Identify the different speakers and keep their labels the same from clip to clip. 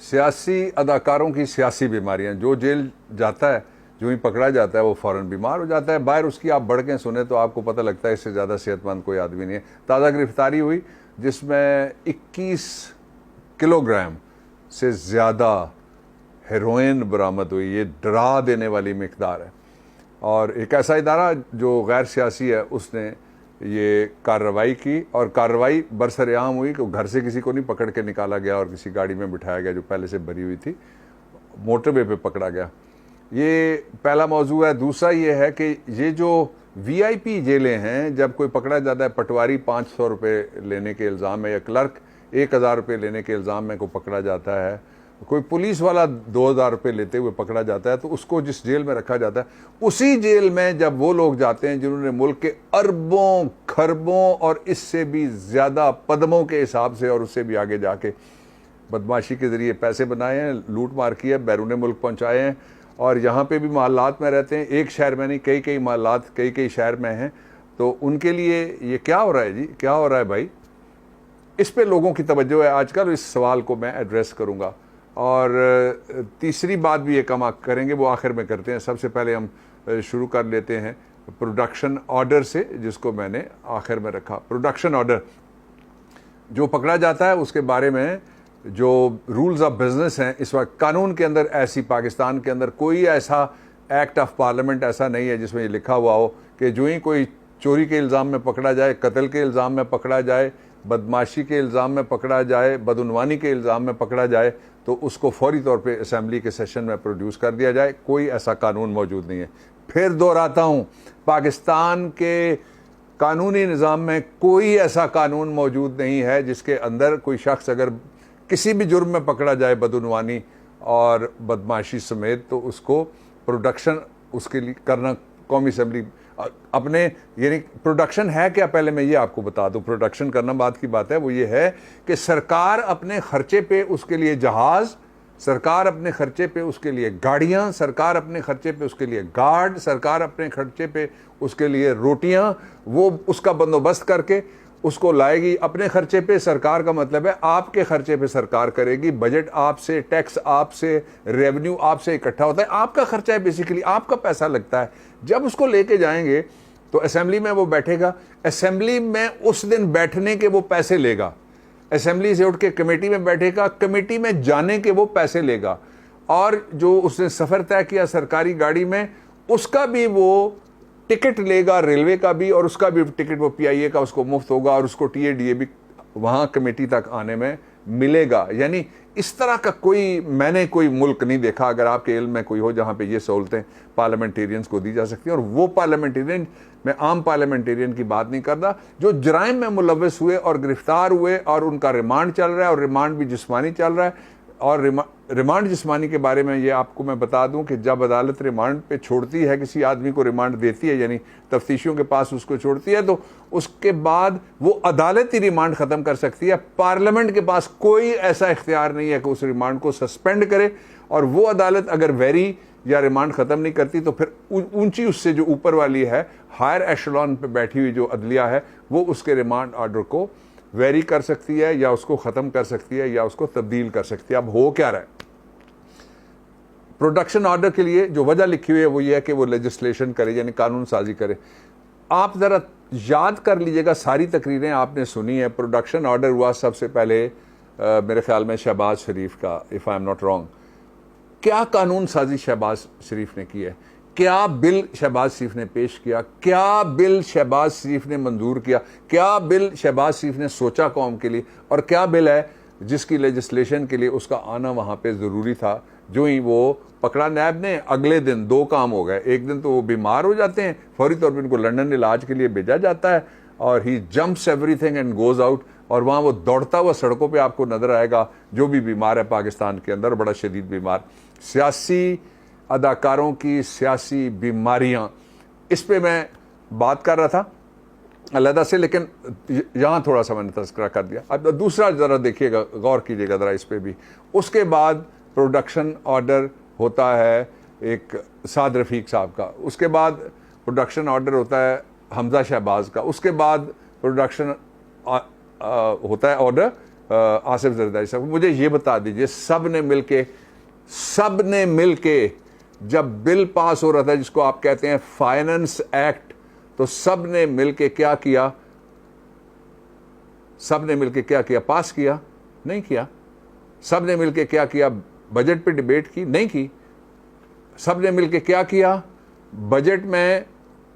Speaker 1: सियासी अदाकारों की सियासी बीमारियां, जो जेल जाता है, जो ही पकड़ा जाता है वो फ़ौरन बीमार हो जाता है। बाहर उसकी आप बढ़ के सुने तो आपको पता लगता है इससे ज़्यादा सेहतमंद कोई आदमी नहीं है। ताज़ा गिरफ्तारी हुई जिसमें 21 किलोग्राम से ज़्यादा हेरोइन बरामद हुई। ये डरा देने वाली मिकदार है। और एक ऐसा इदारा जो गैर सियासी है उसने ये कार्रवाई की, और कार्रवाई बरसरेआम हुई कि घर से किसी को नहीं पकड़ के निकाला गया और किसी गाड़ी में बिठाया गया जो पहले से भरी हुई थी, मोटरवे पे पकड़ा गया। ये पहला मौजू है। दूसरा ये है कि ये जो वीआईपी जेलें हैं, जब कोई पकड़ा जाता है, पटवारी 500 रुपये लेने के इल्ज़ाम में या क्लर्क 1000 रुपये लेने के इल्ज़ाम में को पकड़ा जाता है, कोई पुलिस वाला 2000 रुपये लेते हुए पकड़ा जाता है, तो उसको जिस जेल में रखा जाता है, उसी जेल में जब वो लोग जाते हैं जिन्होंने मुल्क के अरबों खरबों और इससे भी ज़्यादा पदमों के हिसाब से और उससे भी आगे जाके बदमाशी के ज़रिए पैसे बनाए हैं, लूट मार की है, बैरून मुल्क पहुँचाए हैं, और यहाँ पे भी महल्लात में रहते हैं। एक शहर में नहीं, कई कई महल्लात कई कई शहर में हैं। तो उनके लिए ये क्या हो रहा है जी, क्या हो रहा है भाई? इस पे लोगों की तवज्जो है आजकल। इस सवाल को मैं एड्रेस करूँगा। और तीसरी बात भी ये कम करेंगे, वो आखिर में करते हैं। सबसे पहले हम शुरू कर लेते हैं प्रोडक्शन ऑर्डर से, जिसको मैंने आखिर में रखा। प्रोडक्शन ऑर्डर जो पकड़ा जाता है उसके बारे में जो रूल्स ऑफ बिजनेस हैं इस वक्त कानून के अंदर, ऐसी पाकिस्तान के अंदर कोई ऐसा एक्ट ऑफ पार्लियामेंट ऐसा नहीं है जिसमें ये लिखा हुआ हो कि जो ही कोई चोरी के इल्ज़ाम में पकड़ा जाए, कत्ल के इल्ज़ाम में पकड़ा जाए, बदमाशी के इल्ज़ाम में पकड़ा जाए, बदउनवानी के इल्ज़ाम में पकड़ा जाए, तो उसको फौरी तौर पे असेंबली के सेशन में प्रोड्यूस कर दिया जाए। कोई ऐसा कानून मौजूद नहीं है। फिर दोहराता हूँ, पाकिस्तान के कानूनी निज़ाम में कोई ऐसा कानून मौजूद नहीं है जिसके अंदर कोई शख्स अगर किसी भी जुर्म में पकड़ा जाए, बदउनवानी और बदमाशी समेत, तो उसको प्रोडक्शन उसके लिए करना कौमी असेंबली अपने, यानी प्रोडक्शन है क्या, पहले मैं ये आपको बता दूं। प्रोडक्शन करना बात की बात है, वो ये है कि सरकार अपने खर्चे पे उसके लिए जहाज़, सरकार अपने खर्चे पे उसके लिए गाड़ियाँ, सरकार अपने खर्चे पे उसके लिए गार्ड, सरकार अपने खर्चे पे उसके लिए रोटियाँ, वो उसका बंदोबस्त करके उसको लाएगी अपने खर्चे पे। सरकार का मतलब है आपके खर्चे पे सरकार करेगी। बजट आपसे, टैक्स आपसे, रेवेन्यू आपसे इकट्ठा होता है, आपका खर्चा है, बेसिकली आपका पैसा लगता है। जब उसको लेके जाएंगे तो असेंबली में वो बैठेगा, असेंबली में उस दिन बैठने के वो पैसे लेगा, असेंबली से उठ के कमेटी में बैठेगा, कमेटी में जाने के वो पैसे लेगा, और जो उसने सफ़र तय किया सरकारी गाड़ी में उसका भी वो टिकट लेगा, रेलवे का भी, और उसका भी टिकट वो पीआईए का उसको मुफ्त होगा, और उसको टीएडीए भी वहाँ कमेटी तक आने में मिलेगा। यानी इस तरह का मैंने कोई मुल्क नहीं देखा, अगर आपके इल्म में कोई हो जहाँ पे ये सहूलतें पार्लियामेंटेरियंस को दी जा सकती हैं। और वो पार्लियामेंटेरियन, मैं आम पार्लियामेंटेरियन की बात नहीं करता, जो जराइम में मुलव्वस हुए और गिरफ्तार हुए और उनका रिमांड चल रहा है, और रिमांड भी जिस्मानी चल रहा है। और रिमांड जिस्मानी के बारे में ये आपको मैं बता दूं कि जब अदालत रिमांड पे छोड़ती है, किसी आदमी को रिमांड देती है, यानी तफ्तीशियों के पास उसको छोड़ती है, तो उसके बाद वो अदालत ही रिमांड ख़त्म कर सकती है। पार्लियामेंट के पास कोई ऐसा इख्तियार नहीं है कि उस रिमांड को सस्पेंड करे, और वो अदालत अगर वेरी या रिमांड ख़त्म नहीं करती तो फिर ऊंची उससे जो ऊपर वाली है, हायर एशलॉन पे बैठी हुई जो अदलिया है, वो उसके रिमांड ऑर्डर को वेरी कर सकती है, या उसको ख़त्म कर सकती है, या उसको तब्दील कर सकती है। अब हो क्या रहा है, प्रोडक्शन ऑर्डर के लिए जो वजह लिखी हुई है वो ये है कि वो लेजिस्लेशन करे, यानी कानून साजी करे। आप ज़रा याद कर लीजिएगा, सारी तकरीरें आपने सुनी है। प्रोडक्शन ऑर्डर हुआ सबसे पहले मेरे ख्याल में शहबाज शरीफ का, if I am not wrong. क्या कानून साजी शहबाज शरीफ ने की है, क्या बिल शहबाज शरीफ ने पेश किया, क्या बिल शहबाज शरीफ ने मंजूर किया, क्या बिल शहबाज शरीफ ने सोचा कौम के लिए, और क्या बिल है जिसकी लेजिस्लेशन के लिए उसका आना वहाँ पे ज़रूरी था। जो ही वो पकड़ा नैब ने, अगले दिन 2 काम हो गए। एक दिन तो वो बीमार हो जाते हैं, फौरी तौर पर उनको लंदन इलाज के लिए भेजा जाता है, और he jumps everything and goes out, और वहाँ वो दौड़ता हुआ सड़कों पे आपको नज़र आएगा, जो भी बीमार है पाकिस्तान के अंदर, बड़ा शदीद बीमार। सियासी अदाकारों की सियासी बीमारियां, इस पे मैं बात कर रहा था अलहदा से, लेकिन यहाँ थोड़ा सा मैंने तज़किरा कर दिया। अब दूसरा ज़रा देखिएगा, गौर कीजिएगा ज़रा इस पे भी। उसके बाद प्रोडक्शन ऑर्डर होता है एक साद रफ़ीक साहब का, उसके बाद प्रोडक्शन ऑर्डर होता है हमजा शहबाज का, उसके बाद प्रोडक्शन होता है ऑर्डर आसिफ जरदारी साहब, मुझे ये बता दीजिए, सब ने मिलके जब बिल पास हो रहा था जिसको आप कहते हैं फाइनेंस एक्ट, तो सब ने मिलके क्या किया? सब ने मिलके क्या किया? पास किया? नहीं किया। सब ने मिलके क्या किया? बजट पे डिबेट की? नहीं की। सब ने मिलके क्या किया? बजट में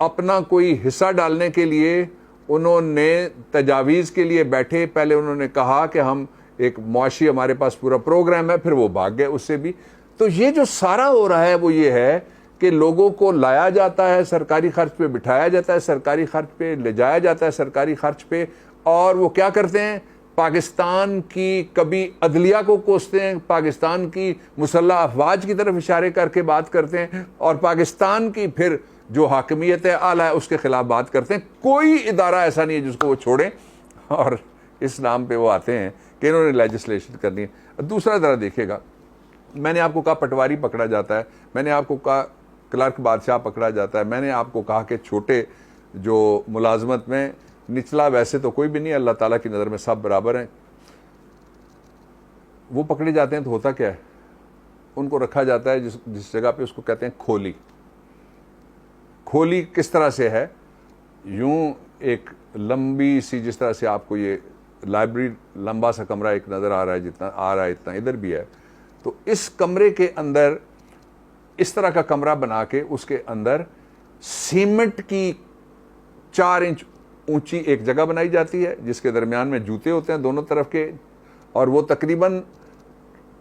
Speaker 1: अपना कोई हिस्सा डालने के लिए उन्होंने तजावीज़ के लिए बैठे। पहले उन्होंने कहा कि हम एक मुआशी, हमारे पास पूरा प्रोग्राम है, फिर वो भाग गए उससे भी। तो ये जो सारा हो रहा है वो ये है कि लोगों को लाया जाता है, सरकारी खर्च पे बिठाया जाता है, सरकारी खर्च पे ले जाया जाता है, सरकारी खर्च पे, और वो क्या करते हैं? पाकिस्तान की कभी अदलिया को कोसते हैं, पाकिस्तान की मुसल्लह अफवाज की तरफ इशारे करके बात करते हैं, और पाकिस्तान की फिर जो हाकमियत है आला है उसके खिलाफ बात करते हैं। कोई इदारा ऐसा नहीं है जिसको वो छोड़ें, और इस नाम पे वो आते हैं कि इन्होंने लेजिस्लेशन करनी है। दूसरा ज़रा देखिएगा, मैंने आपको कहा पटवारी पकड़ा जाता है, मैंने आपको कहा क्लर्क बादशाह पकड़ा जाता है, मैंने आपको कहा कि छोटे जो मुलाजमत में निचला वैसे तो कोई भी नहीं, अल्लाह ताला की नज़र में सब बराबर हैं, वो पकड़े जाते हैं। तो होता क्या है? उनको रखा जाता है जिस जगह पे, उसको कहते हैं खोली। खोली किस तरह से है? यूं एक लंबी सी, जिस तरह से आपको ये लाइब्रेरी लंबा सा कमरा एक नज़र आ रहा है, जितना आ रहा है इतना इधर भी है, तो इस कमरे के अंदर इस तरह का कमरा बना के उसके अंदर सीमेंट की 4 इंच ऊंची एक जगह बनाई जाती है जिसके दरमियान में जूते होते हैं दोनों तरफ के, और वो तकरीबन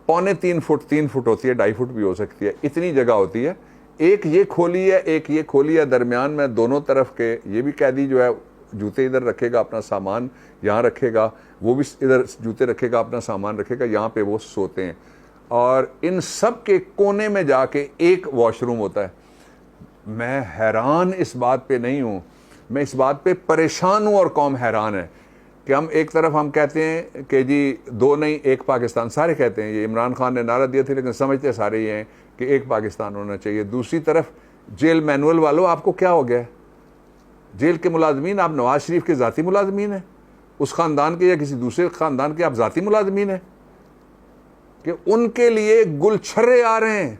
Speaker 1: 3.25 फुट 3 फुट होती है, 2.5 फुट भी हो सकती है, इतनी जगह होती है। एक ये खोली है, एक ये खोली है, दरमियान में दोनों तरफ के ये भी कैदी जो है जूते इधर रखेगा, अपना सामान यहाँ रखेगा, वो भी इधर जूते रखेगा, अपना सामान रखेगा, यहाँ पे वो सोते हैं। और इन सब के कोने में जाके एक वॉशरूम होता है। मैं हैरान इस बात पे नहीं हूँ, मैं इस बात पे परेशान हूँ और कौम हैरान है कि हम एक तरफ हम कहते हैं कि जी 2 नहीं 1 पाकिस्तान, सारे कहते हैं, ये इमरान खान ने नारा दिया था, लेकिन समझते सारे ये हैं कि 1 पाकिस्तान होना चाहिए। दूसरी तरफ जेल मैनुअल वालों, आपको क्या हो गया? जेल के मुलाजमीन आप नवाज शरीफ के ज़ाती मुलाजमीन हैं, उस ख़ानदान के या किसी दूसरे ख़ानदान के आप ज़ाती मुलाजमीन हैं कि उनके लिए गुलछर्रे आ रहे हैं,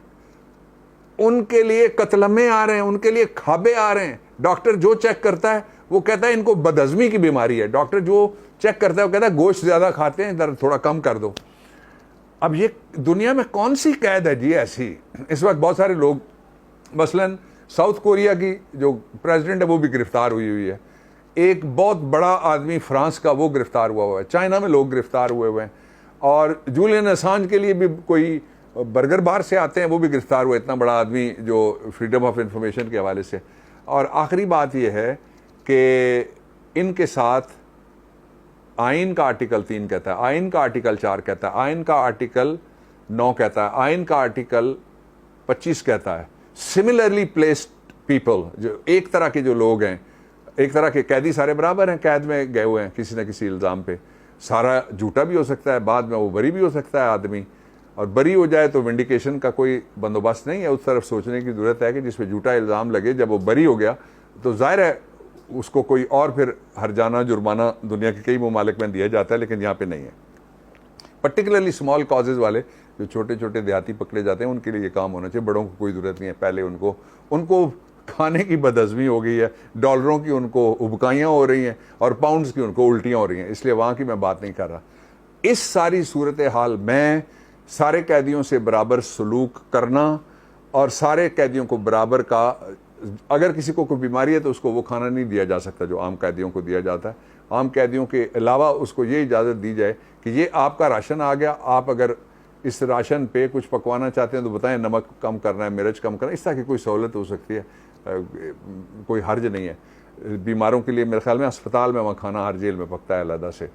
Speaker 1: उनके लिए कतलमे आ रहे हैं, उनके लिए खाबे आ रहे हैं। डॉक्टर जो चेक करता है वो कहता है इनको बदहज़मी की बीमारी है। डॉक्टर जो चेक करता है वो कहता है गोश्त ज़्यादा खाते हैं, दर्द थोड़ा कम कर दो। अब ये दुनिया में कौन सी कैद है जी ऐसी? इस वक्त बहुत सारे लोग, मसलन साउथ कोरिया की जो प्रेसिडेंट है वो भी गिरफ्तार हुई है, एक बहुत बड़ा आदमी फ्रांस का वो गिरफ्तार हुआ है, चाइना में लोग गिरफ्तार हुए हैं, और जूलियन असांज के लिए भी कोई बर्गर बार से आते हैं, वो भी गिरफ्तार हुआ, इतना बड़ा आदमी जो फ्रीडम ऑफ इंफॉर्मेशन के हवाले से। और आखिरी बात यह है कि इनके साथ आइन का आर्टिकल 3 कहता है, आइन का आर्टिकल 4 कहता है, आइन का आर्टिकल 9 कहता है, आइन का आर्टिकल 25 कहता है सिमिलरली प्लेस्ड पीपल, जो एक तरह के जो लोग हैं, एक तरह के कैदी सारे बराबर हैं, कैद में गए हुए हैं किसी न किसी इल्ज़ाम पे, सारा झूठा भी हो सकता है, बाद में वो बरी भी हो सकता है आदमी, और बरी हो जाए तो विंडिकेशन का कोई बंदोबस्त नहीं है। उस तरफ सोचने की ज़रूरत है कि जिस पे झूठा इल्ज़ाम लगे, जब वो बरी हो गया तो ज़ाहिर है उसको कोई और फिर हरजाना जुर्माना दुनिया के कई ममालिक में दिया जाता है, लेकिन यहाँ पे नहीं है। पर्टिकुलरली स्मॉल कॉजेज़ वाले जो छोटे छोटे देहाती पकड़े जाते हैं उनके लिए ये काम होना चाहिए, बड़ों को कोई ज़रूरत नहीं है। पहले उनको खाने की बदहज़मी हो गई है, डॉलरों की उनको उबकाइयाँ हो रही हैं और पाउंड्स की उनको उल्टियाँ हो रही हैं, इसलिए वहाँ की मैं बात नहीं कर रहा। इस सारी सूरत हाल में सारे कैदियों से बराबर सलूक करना और सारे कैदियों को बराबर का, अगर किसी को कोई बीमारी है तो उसको वो खाना नहीं दिया जा सकता जो आम कैदियों को दिया जाता है। आम कैदियों के अलावा उसको ये इजाज़त दी जाए कि ये आपका राशन आ गया, आप अगर इस राशन पे कुछ पकवाना चाहते हैं तो बताएं, नमक कम करना है, मिर्च कम करना है, इस तरह की कोई सहूलत हो सकती है, कोई हर्ज नहीं है। बीमारों के लिए मेरे ख्याल में अस्पताल में वहाँ खाना हर जेल में पकता है अलहदा से,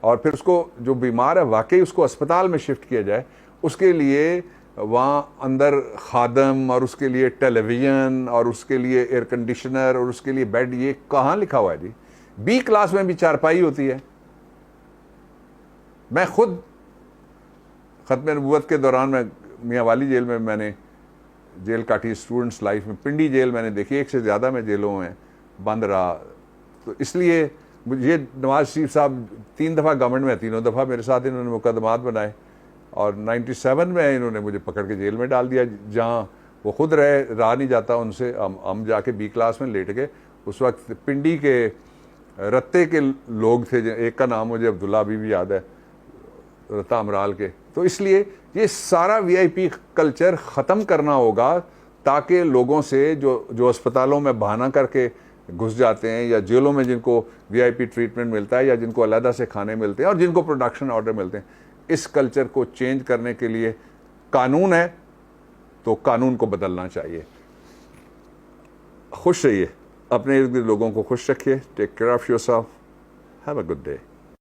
Speaker 1: और फिर उसको जो बीमार है वाकई उसको अस्पताल में शिफ्ट किया जाए, उसके लिए वहाँ अंदर खादम और उसके लिए टेलीविज़न और उसके लिए एयर कंडीशनर और उसके लिए बेड, ये कहाँ लिखा हुआ है जी? बी क्लास में भी चारपाई होती है। मैं खुद ख़त्म नबूवत के दौरान में मियाँ वाली जेल में मैंने जेल काटी, स्टूडेंट्स लाइफ में पिंडी जेल मैंने देखी, 1 से ज़्यादा मैं जेलों में बंद रहा, तो इसलिए ये नवाज शरीफ साहब 3 दफ़ा गवर्नमेंट में, तीनों दफ़ा मेरे साथ इन्होंने मुकदमात बनाए, और 97 में इन्होंने मुझे पकड़ के जेल में डाल दिया, जहाँ वो खुद रहा नहीं जाता उनसे। हम जाके बी क्लास में लेट गए। उस वक्त पिंडी के रत्ते के लोग थे, एक का नाम मुझे अब्दुल्ला अभी भी याद है, रत्ता अमराल के। तो इसलिए ये सारा वीआईपी कल्चर ख़त्म करना होगा, ताकि लोगों से जो अस्पतालों में बहाना करके घुस जाते हैं, या जेलों में जिनको वीआईपी ट्रीटमेंट मिलता है, या जिनको अलहदा से खाने मिलते हैं, और जिनको प्रोडक्शन ऑर्डर मिलते हैं, इस कल्चर को चेंज करने के लिए कानून है, तो कानून को बदलना चाहिए। खुश रहिए, अपने इर्द गिर्द लोगों को खुश रखिए। Take care of yourself, have a good day.